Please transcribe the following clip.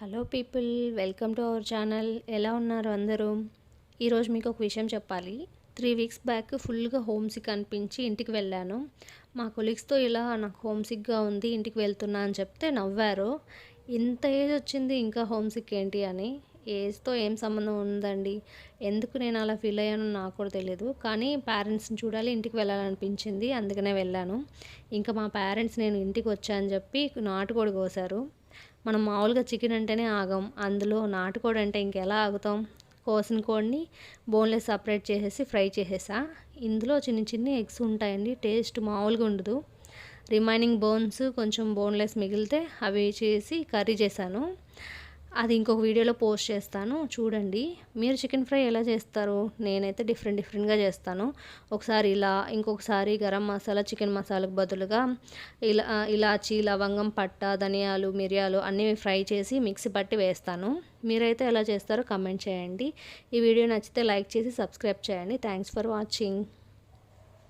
Hello people, welcome to our channel. ఎలా ఉన్నారు అందరూ? ఈరోజు మీకు ఒక విషయం చెప్పాలి. 3 వీక్స్ బ్యాక్ ఫుల్గా హోమ్ సిక్ అనిపించి ఇంటికి వెళ్ళాను. మా కొలీగ్స్తో ఇలా నాకు హోమ్ సిక్గా ఉంది, ఇంటికి వెళ్తున్నా అని చెప్తే నవ్వారు. ఇంత ఏజ్ వచ్చింది ఇంకా హోమ్ సిక్ ఏంటి అని. ఏజ్తో ఏం సంబంధం ఉందండి. ఎందుకు నేను అలా ఫీల్ అయ్యానో నాకు కూడా తెలియదు. కానీ పేరెంట్స్ని చూడాలి, ఇంటికి వెళ్ళాలనిపించింది, అందుకనే వెళ్ళాను. ఇంకా మా పేరెంట్స్ నేను ఇంటికి వచ్చా అని చెప్పి నాటుకోడి కోసారు. మనం మామూలుగా చికెన్ అంటేనే ఆగం, అందులో నాటుకోడి అంటే ఇంకెలా ఆగుతాం. కోసిన కోడిని బోన్లెస్ సపరేట్ చేసేసి ఫ్రై చేసేసా. ఇందులో చిన్న చిన్న ఎగ్స్ ఉంటాయండి, టేస్ట్ మామూలుగా ఉండదు. రిమైనింగ్ బోన్స్ కొంచెం బోన్లెస్ మిగిలితే అవి చేసి కర్రీ చేశాను. అది ఇంకొక వీడియోలో పోస్ట్ చేస్తాను, చూడండి. మీరు చికెన్ ఫ్రై ఎలా చేస్తారు? నేనైతే డిఫరెంట్గా చేస్తాను. ఒకసారి ఇలా, ఇంకొకసారి గరం మసాలా, చికెన్ మసాలాకు బదులుగా ఇలాచీ, లవంగం, పట్ట, ధనియాలు, మిరియాలు అన్నీ ఫ్రై చేసి మిక్సీ పట్టి వేస్తాను. మీరైతే ఎలా చేస్తారో కమెంట్ చేయండి. ఈ వీడియో నచ్చితే లైక్ చేసి సబ్స్క్రైబ్ చేయండి. Thanks for watching.